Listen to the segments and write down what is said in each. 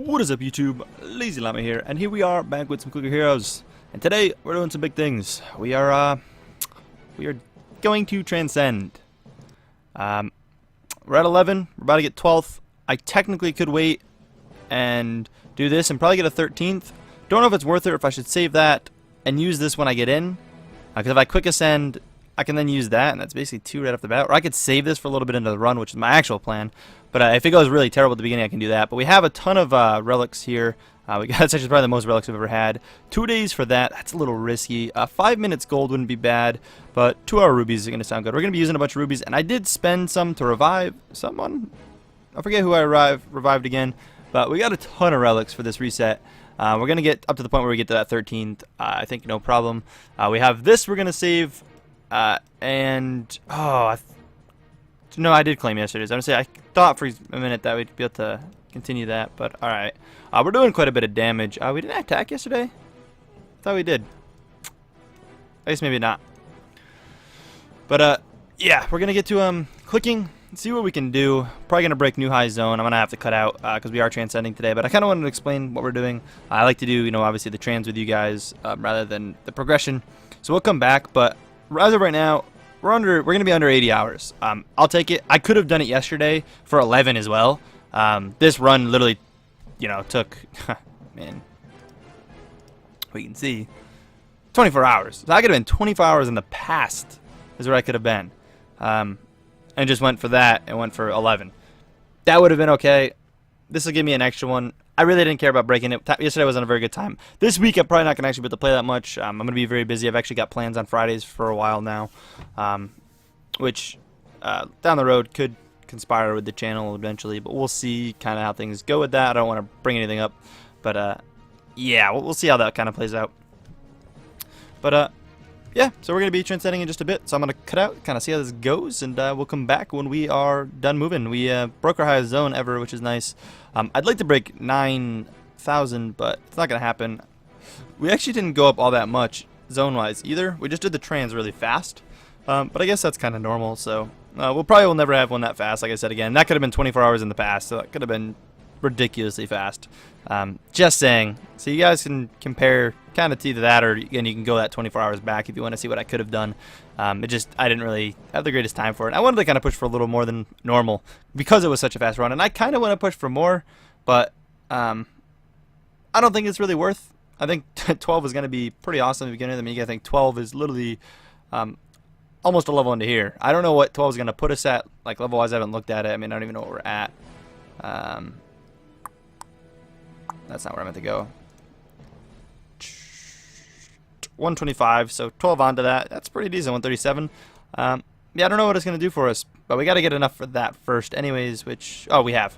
What is up, YouTube? LazeeLlama here, and here we are back with some Clicker Heroes. And today we're doing some big things. We are going to transcend. We're at 11. We're about to get 12th. I technically could wait and do this and probably get a 13th. Don't know if it's worth it or if I should save that and use this when I get in. Because if I quick ascend, I can then use that, and that's basically 2 right off the bat. Or I could save this for a little bit into the run, which is my actual plan. But if it goes really terrible at the beginning, I can do that. But we have a ton of relics here. That's actually probably the most relics we've ever had. 2 days for that. That's a little risky. 5 minutes gold wouldn't be bad, but 2-hour rubies are going to sound good. We're going to be using a bunch of rubies, and I did spend some to revive someone. I forget who I revived again, but we got a ton of relics for this reset. We're going to get up to the point where we get to that 13th. I think no problem. We have this we're going to save, and no, I did claim yesterday. I was going to say, I thought for a minute that we'd be able to continue that, but alright. We're doing quite a bit of damage. We didn't attack yesterday? I thought we did. I guess maybe not. But, yeah, we're going to get to clicking, see what we can do. Probably going to break new high zone. I'm going to have to cut out because we are transcending today, but I kind of wanted to explain what we're doing. I like to do, you know, obviously the trans with you guys rather than the progression. So we'll come back, but as of right now, we're going to be under 80 hours. I'll take it. I could have done it yesterday for 11 as well. This run literally, you know, took, man, we can see, 24 hours. So I could have been 24 hours in the past is where I could have been. And just went for that and went for 11. That would have been okay. This will give me an extra one. I really didn't care about breaking it. Yesterday wasn't a very good time. This week I'm probably not going to actually be able to play that much. I'm going to be very busy. I've actually got plans on Fridays for a while now, which down the road could conspire with the channel eventually, but we'll see kind of how things go with that. I don't want to bring anything up, but yeah, we'll see how that kind of plays out. But yeah, so we're going to be transcending in just a bit, so I'm going to cut out, kind of see how this goes, and we'll come back when we are done moving. We broke our highest zone ever, which is nice. I'd like to break 9,000, but it's not going to happen. We actually didn't go up all that much zone-wise either. We just did the trans really fast, but I guess that's kind of normal, so we'll probably never have one that fast, like I said again. That could have been 24 hours in the past, so that could have been ridiculously fast. Just saying, so you guys can compare kind of to that, or again, you can go that 24 hours back if you want to see what I could have done. I didn't really have the greatest time for it. I wanted to kind of push for a little more than normal because it was such a fast run, and I kind of want to push for more, but I don't think it's really worth. I think 12 is going to be pretty awesome at the beginning of the meet. I think 12 is literally almost a level into here. I don't know what 12 is going to put us at, like level-wise. I haven't looked at it. I mean, I don't even know what we're at. That's not where I meant to go. 125, so 12 onto that. That's pretty decent. 137. Yeah, I don't know what it's going to do for us, but we got to get enough for that first anyways, which, oh, we have.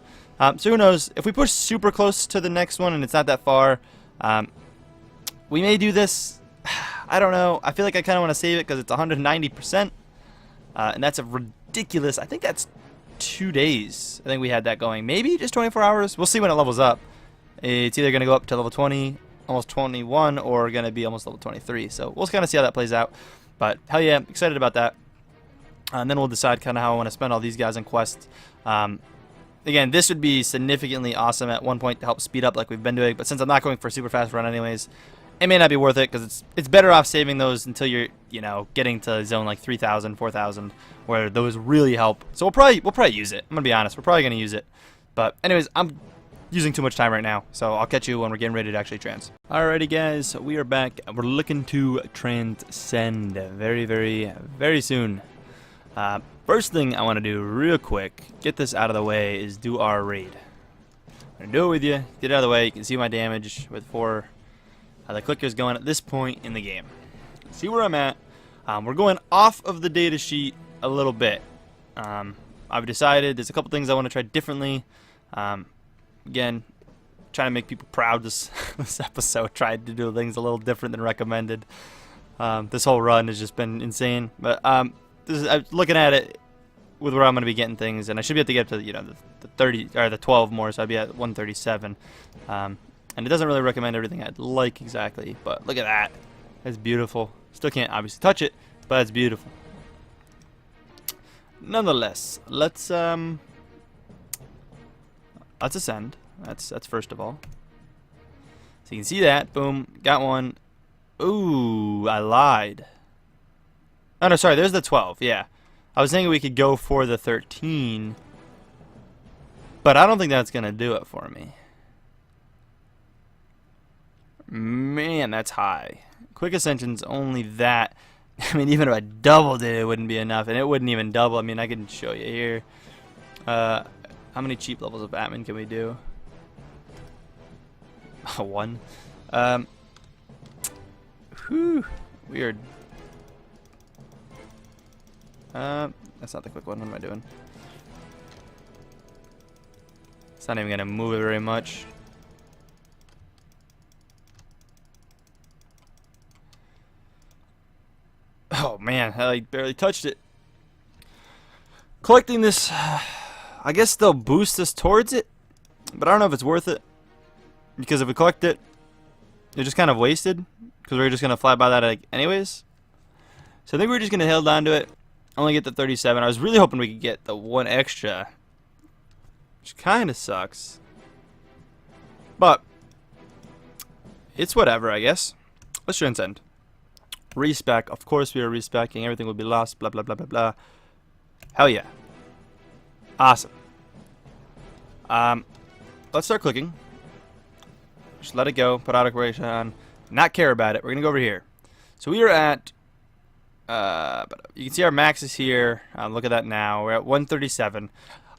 So who knows? If we push super close to the next one and it's not that far, we may do this. I don't know. I feel like I kind of want to save it because it's 190%, and that's a ridiculous. I think that's 2 days. I think we had that going. Maybe just 24 hours. We'll see when it levels up. It's either going to go up to level 20, almost 21, or going to be almost level 23. So we'll kind of see how that plays out. But hell yeah, excited about that. And then we'll decide kind of how I want to spend all these guys in quests. Again, this would be significantly awesome at one point to help speed up like we've been doing. But since I'm not going for a super fast run anyways, it may not be worth it because it's better off saving those until you're, you know, getting to zone like 3,000, 4,000, where those really help. So we'll probably use it. I'm gonna be honest, we're probably gonna use it. But anyways, I'm using too much time right now, so I'll catch you when we're getting ready to actually trans. Alrighty guys, we are back. We're looking to transcend very, very, very soon. First thing I want to do real quick, get this out of the way, is do our raid. I'm gonna do it with you, get it out of the way. You can see my damage with 4 the clickers going at this point in the game. See where I'm at. We're going off of the data sheet a little bit. I've decided there's a couple things I want to try differently. Again, trying to make people proud this episode. Tried to do things a little different than recommended. This whole run has just been insane. But I'm looking at it with where I'm going to be getting things, and I should be able to get to, you know, the 30 or the 12 more, so I'd be at 137. And it doesn't really recommend everything I'd like exactly, but look at that. It's beautiful. Still can't obviously touch it, but it's beautiful. Nonetheless, let's ascend. That's first of all. So you can see that. Boom. Got one. Ooh, I lied. Oh, no, sorry. There's the 12. Yeah. I was thinking we could go for the 13. But I don't think that's going to do it for me. Man, that's high. Quick Ascension's only that. I mean, even if I doubled it, it wouldn't be enough. And it wouldn't even double. I mean, I can show you here. How many cheap levels of admin can we do? One. Whew. Weird. That's not the quick one. What am I doing? It's not even going to move it very much. Oh man, I barely touched it. Collecting this, I guess they'll boost us towards it, but I don't know if it's worth it. Because if we collect it, it's just kind of wasted. Because we're just going to fly by that anyways. So I think we're just going to hold on to it. Only get the 37. I was really hoping we could get the one extra. Which kind of sucks. But it's whatever, I guess. Let's transcend. Respec. Of course we are respecing. Everything will be lost. Blah, blah, blah, blah, blah. Hell yeah. Awesome. Let's start clicking. Just let it go. Put auto correction on. Not care about it. We're going to go over here. So we are at... you can see our max is here. Look at that now. We're at 137.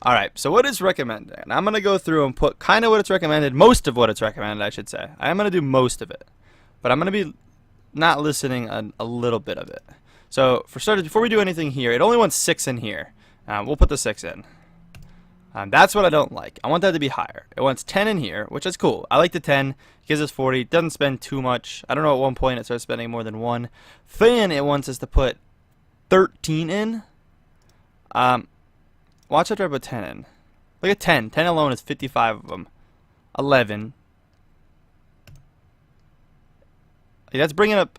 Alright, so what is recommended? And I'm going to go through and put kind of what it's recommended. Most of what it's recommended, I should say. I'm going to do most of it. But I'm going to be not listening a little bit of it. So, for starters, before we do anything here, it only wants 6 in here. We'll put the 6 in. That's what I don't like. I want that to be higher. It wants 10 in here, which is cool. I like the 10. It gives us 40. It doesn't spend too much. I don't know, at one point it starts spending more than 1. Then it wants us to put 13 in. Watch after I put 10 in. Look at 10. 10 alone is 55 of them. 11. That's bringing up...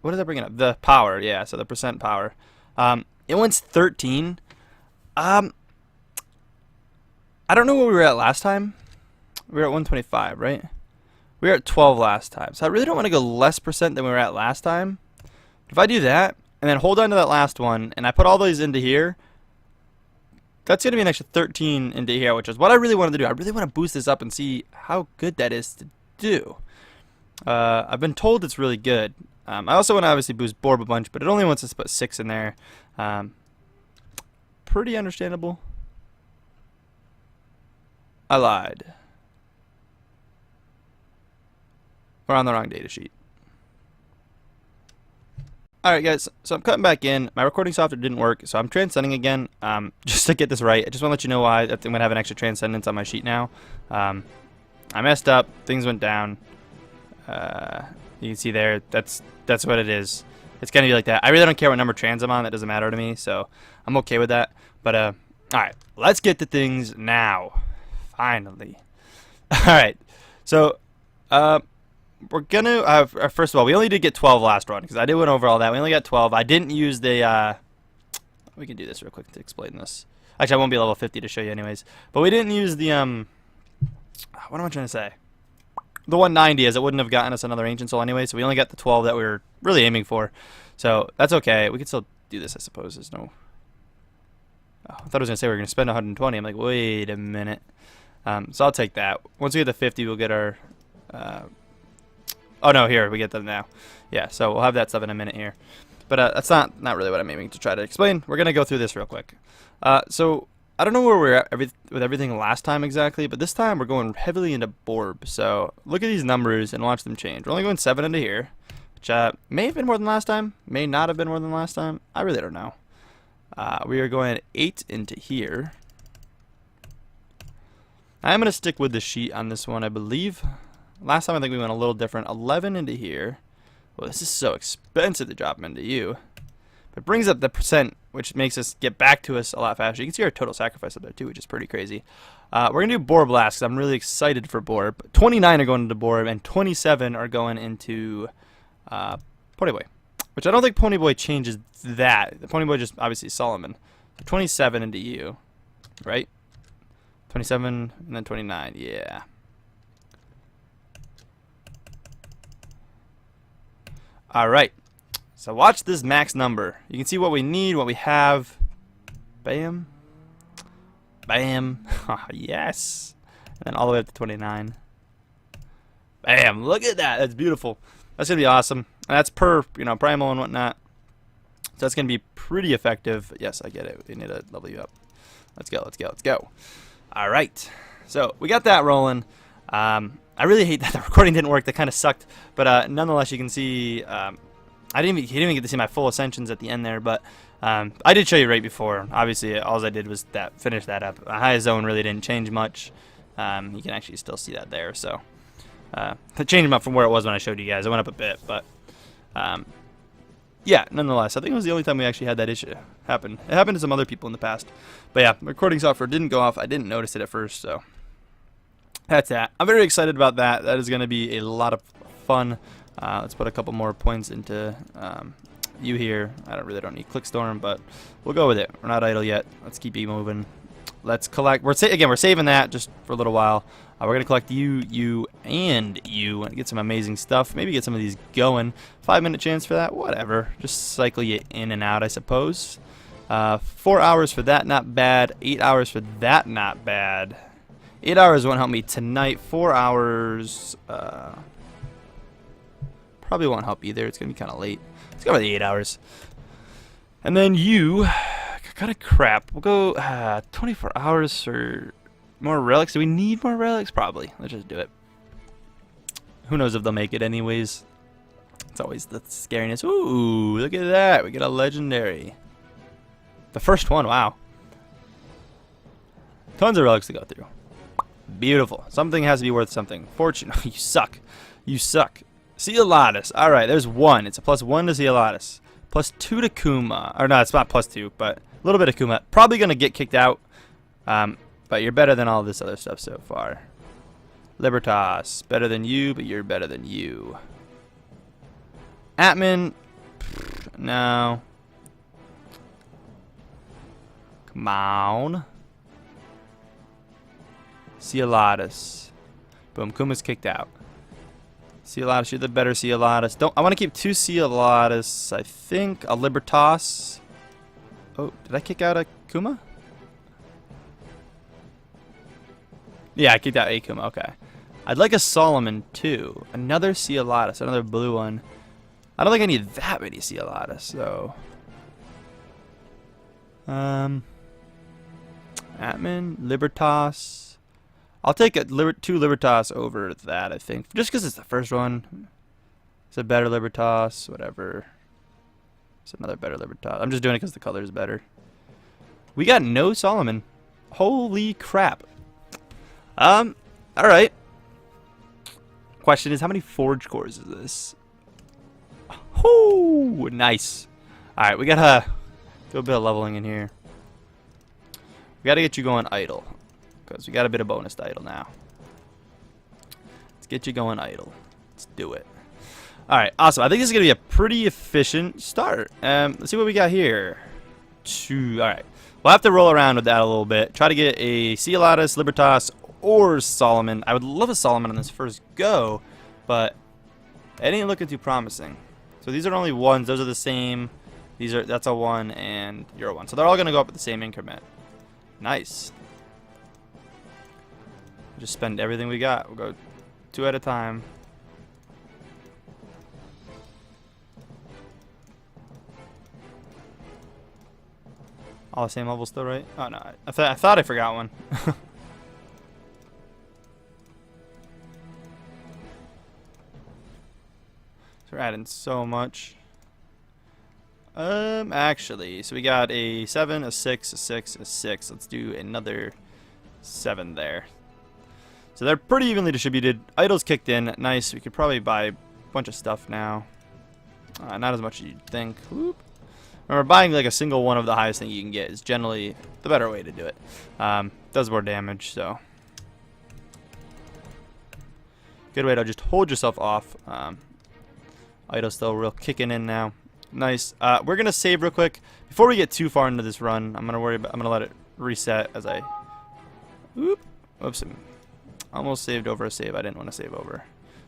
What is that bringing up? The power, yeah, so the percent power. It wants 13. I don't know what we were at last time. We were at 125, right? We were at 12 last time. So I really don't want to go less percent than we were at last time. If I do that, and then hold on to that last one, and I put all these into here, that's going to be an extra 13 into here, which is what I really wanted to do. I really want to boost this up and see how good that is to do. I've been told it's really good. I also want to obviously boost Borb a bunch, but it only wants us to put 6 in there. Pretty understandable. I lied. We're on the wrong data sheet. Alright guys, so I'm cutting back in. My recording software didn't work, so I'm transcending again. Just to get this right, I just want to let you know why I'm going to have an extra transcendence on my sheet now. I messed up. Things went down. You can see there, that's what it is. It's going to be like that. I really don't care what number trans I'm on. That doesn't matter to me, so I'm okay with that. But, alright, let's get to things now. Finally. Alright, so, we're going to, first of all, we only did get 12 last run, because I did went over all that. We only got 12. I didn't use the, we can do this real quick to explain this. Actually, I won't be level 50 to show you anyways. But we didn't use the, what am I trying to say? The 190, as it wouldn't have gotten us another Ancient Soul anyway, so we only got the 12 that we were really aiming for. So, that's okay. We can still do this, I suppose. There's no... Oh, I thought I was going to say we were going to spend 120. I'm like, wait a minute. So I'll take that. Once we get the 50, we'll get our... oh, no, here. We get them now. Yeah, so we'll have that stuff in a minute here. But that's not really what I'm aiming to try to explain. We're going to go through this real quick. So... I don't know where we were at with everything last time exactly, but this time we're going heavily into Borb. So look at these numbers and watch them change. We're only going 7 into here, which may have been more than last time, may not have been more than last time. I really don't know. We are going 8 into here. I'm going to stick with the sheet on this one, I believe. Last time I think we went a little different. 11 into here. Well, this is so expensive to drop them into you. But it brings up the percent, which makes us get back to us a lot faster. You can see our total sacrifice up there too, which is pretty crazy. We're going to do Borb last because I'm really excited for Borb. 29 are going into Borb, and 27 are going into Ponyboy. Which I don't think Ponyboy changes that. The Ponyboy just obviously Solomon. So 27 into you, right? 27 and then 29, yeah. Alright. So watch this max number. You can see what we need, what we have. Bam. Bam. Yes. And then all the way up to 29. Bam. Look at that. That's beautiful. That's going to be awesome. And that's per, primal and whatnot. So that's going to be pretty effective. Yes, I get it. We need to level you up. Let's go. Let's go. Let's go. All right. So we got that rolling. I really hate that the recording didn't work. That kind of sucked. But nonetheless, you can see he didn't even get to see my full ascensions at the end there. But I did show you right before. Obviously, all I did was finish that up. My highest zone really didn't change much. You can actually still see that there. So I changed them up from where it was when I showed you guys. I went up a bit, but yeah, nonetheless, I think it was the only time we actually had that issue happen. It happened to some other people in the past. But yeah, recording software didn't go off. I didn't notice it at first, so that's that. I'm very excited about that. That is going to be a lot of fun. Let's put a couple more points into you here. I really don't need Clickstorm, but we'll go with it. We're not idle yet. Let's keep moving. Let's collect. We're saving that just for a little while. We're going to collect you, and get some amazing stuff. Maybe get some of these going. 5-minute chance for that. Whatever. Just cycle you in and out, I suppose. 4 hours for that, not bad. 8 hours for that, not bad. 8 hours won't help me tonight. 4 hours probably won't help either. It's going to be kind of late. Let's go with the 8 hours. And then you, kind of crap. We'll go 24 hours for more relics. Do we need more relics? Probably. Let's just do it. Who knows if they'll make it anyways. It's always the scariness. Ooh, look at that. We get a legendary. The first one, wow. Tons of relics to go through. Beautiful. Something has to be worth something. Fortune. You suck. You suck. CLazeeLlama. Alright, there's one. It's a +1 to CLazeeLlama. +2 to Kuma. Or no, it's not +2, but a little bit of Kuma. Probably going to get kicked out. But you're better than all this other stuff so far. Libertas. Better than you, but you're better than you. Atman. No. Come on. CLazeeLlama. Boom. Kuma's kicked out. CLazeeLlama. You're the better CLazeeLlama. I want to keep 2 CLazeeLlama. I think a Libertas. Oh, did I kick out a Kuma? Yeah, I kicked out a Kuma. Okay. I'd like a Solomon too. Another CLazeeLlama. Another blue one. I don't think I need that many CLazeeLlama. So. Atman, Libertas. I'll take 2 Libertas over that, I think. Just because it's the first one. It's a better Libertas, whatever. It's another better Libertas. I'm just doing it because the color is better. We got no Solomon. Holy crap. Alright. Question is, how many forge cores is this? Oh, nice. Alright, we gotta do a bit of leveling in here. We gotta get you going idle. Because we got a bit of bonus to idle now. Let's get you going idle. Let's do it. Alright, awesome. I think this is going to be a pretty efficient start. Let's see what we got here. Alright. We'll have to roll around with that a little bit. Try to get a CLazeeLlama, Libertas, or Solomon. I would love a Solomon on this first go, but it ain't looking too promising. So these are only ones. Those are the same. That's a 1 and you're a 1. So they're all going to go up at the same increment. Nice. Just spend everything we got. We'll go 2 at a time. All the same level still, right? Oh no, I thought I forgot one. So we're adding so much. Actually, so we got a 7, a 6, a 6, a 6. Let's do another 7 there. So they're pretty evenly distributed. Idle's kicked in. Nice. We could probably buy a bunch of stuff now. Not as much as you'd think. Whoop. Remember, buying like a single one of the highest thing you can get is generally the better way to do it. Does more damage, so. Good way to just hold yourself off. Idle's still real kicking in now. Nice. We're gonna save real quick before we get too far into this run. I'm gonna let it reset as I. Whoop. Oops. Almost saved over a save I didn't want to save over.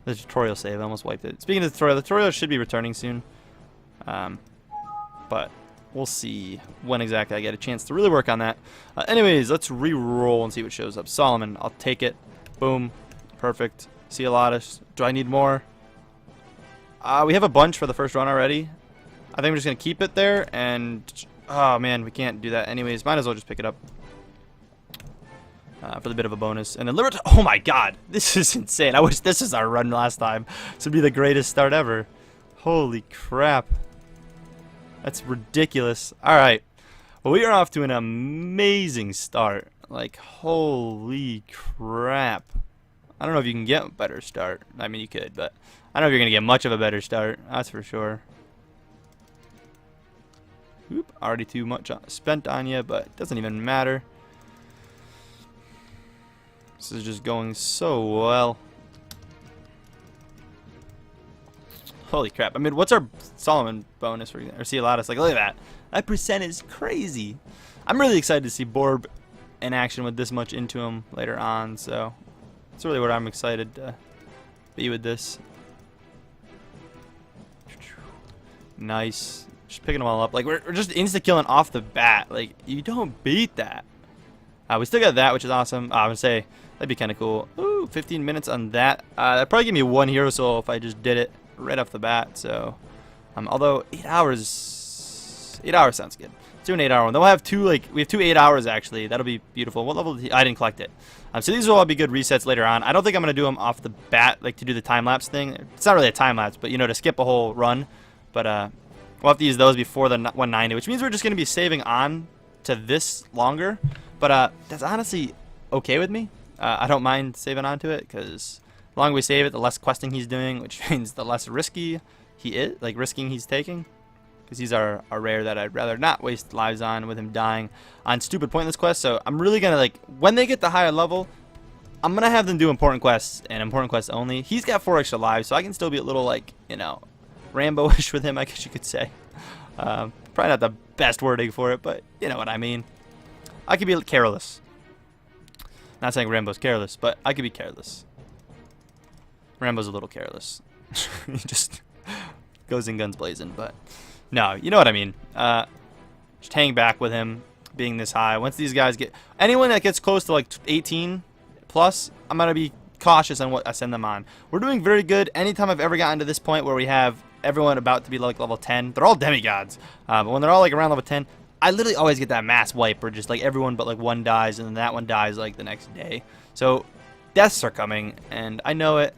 The tutorial save, I almost wiped it. Speaking of the tutorial should be returning soon. But we'll see when exactly I get a chance to really work on that. Anyways, let's re-roll and see what shows up. Solomon, I'll take it. Boom. Perfect. See a lot of... Do I need more? We have a bunch for the first run already. I think we're just going to keep it there. And... Oh, man, we can't do that. Anyways, might as well just pick it up. For the bit of a bonus. And then Liberty... Oh, my God. This is insane. I wish this was our run last time. This would be the greatest start ever. Holy crap. That's ridiculous. Alright. Well, we are off to an amazing start. Like, holy crap. I don't know if you can get a better start. I mean, you could, but I don't know if you're going to get much of a better start. That's for sure. Oop, already too much spent on you, but it doesn't even matter. This is just going so well. Holy crap. I mean, what's our Solomon bonus for, or see a lot of, like, look at that. That percent is crazy. I'm really excited to see Borb in action with this much into him later on, so that's really what I'm excited to be with this. Nice. Just picking them all up. Like, we're just insta-killing off the bat. Like, you don't beat that. We still got that, which is awesome. I would say that'd be kind of cool. Ooh, 15 minutes on that. That'd probably give me 1 hero soul if I just did it right off the bat. So, although 8 hours sounds good. Let's do an 8 hour one. Then we'll have two, like, we have 2 8 hours actually. That'll be beautiful. What level did I didn't collect it. So these will all be good resets later on. I don't think I'm gonna do them off the bat, like to do the time lapse thing. It's not really a time lapse, but you know, to skip a whole run. But we'll have to use those before the 190, which means we're just gonna be saving on to this longer. But that's honestly okay with me. I don't mind saving on to it because the longer we save it, the less questing he's doing, which means the less risky he is, like risking he's taking. Because he's our rare that I'd rather not waste lives on with him dying on stupid pointless quests. So I'm really going to, like, when they get the higher level, I'm going to have them do important quests and important quests only. He's got 4 extra lives, so I can still be a little, like, you know, Rambo-ish with him, I guess you could say. Probably not the best wording for it, but you know what I mean. I could be careless. Not saying Rambo's careless, but I could be careless. Rambo's a little careless. He just goes in guns blazing, but no, you know what I mean. Just hang back with him being this high. Once these guys get... Anyone that gets close to like 18 plus, I'm going to be cautious on what I send them on. We're doing very good. Anytime I've ever gotten to this point where we have everyone about to be like level 10, they're all demigods. But when they're all like around level 10, I literally always get that mass wipe where just like everyone but like one dies and then that one dies like the next day. So deaths are coming and I know it.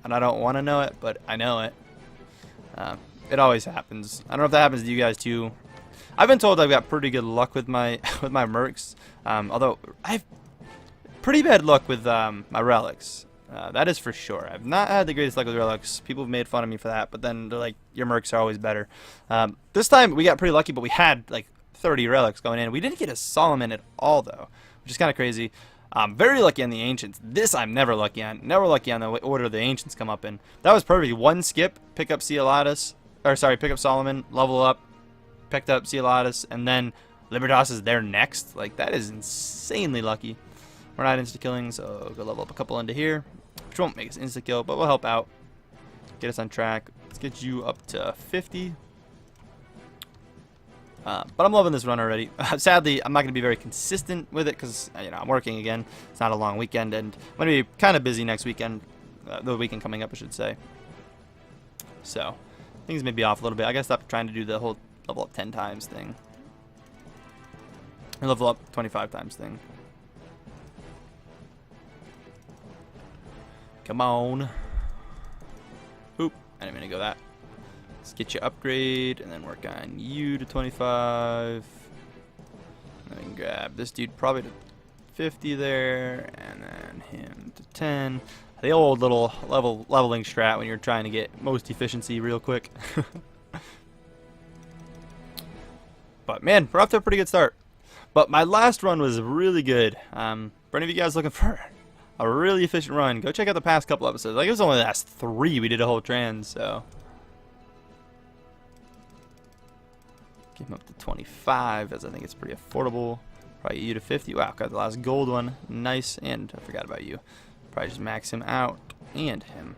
And I don't want to know it, but I know it. It always happens. I don't know if that happens to you guys too. I've been told I've got pretty good luck with my mercs, although I have pretty bad luck with my relics. That is for sure. I've not had the greatest luck with relics. People have made fun of me for that, but then they're like, your mercs are always better. This time we got pretty lucky, but we had like 30 relics going in. We didn't get a Solomon at all though, which is kind of crazy. Very lucky on the ancients. This I'm never lucky on. Never lucky on the order the ancients come up in. That was perfect. One skip, pick up Cielatus, or sorry, pick up Solomon, level up, picked up Cielatus, and then Libertas is there next. Like that is insanely lucky. We're not insta killing, so go level up a couple into here, which won't make us insta kill, but will help out. Get us on track. Let's get you up to 50. But I'm loving this run already. Sadly, I'm not going to be very consistent with it because you know I'm working again. It's not a long weekend, and I'm going to be kind of busy next weekend, the weekend coming up, I should say. So things may be off a little bit. I got to stop trying to do the whole level up 10 times thing, and level up 25 times thing. Come on. Oop! I didn't mean to go that. Let's get you upgrade and then work on you to 25. And then grab this dude probably to 50 there, and then him to 10. The old little leveling strat when you're trying to get most efficiency real quick. But man, we're off to a pretty good start. But my last run was really good. For any of you guys looking for a really efficient run, go check out the past couple episodes. Like it was only the last 3 we did a whole trans, so. Get him up to 25, as I think it's pretty affordable. Probably you to 50. Wow, got the last gold one. Nice. And I forgot about you. Probably just max him out. And him.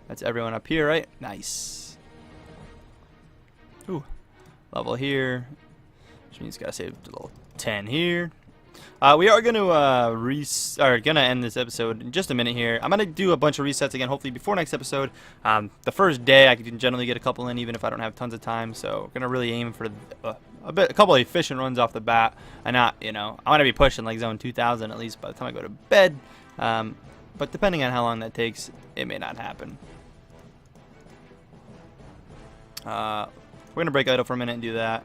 That's everyone up here, right? Nice. Ooh. Level here. Which means gotta save a little 10 here. We are going to gonna end this episode in just a minute here. I'm gonna do a bunch of resets again, hopefully before next episode. The first day I can generally get a couple in, even if I don't have tons of time. So gonna really aim for a couple of efficient runs off the bat, and not, you know, I want to be pushing like zone 2000 at least by the time I go to bed. But depending on how long that takes, it may not happen. We're gonna break idle for a minute and do that.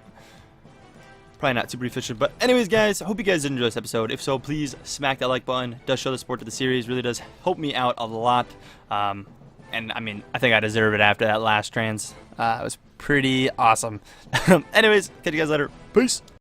Probably not super efficient, but anyways, guys, I hope you guys did enjoy this episode. If so, please smack that like button. It does show the support to the series. Really does help me out a lot. And I mean, I think I deserve it after that last trans. It was pretty awesome. Anyways, catch you guys later. Peace.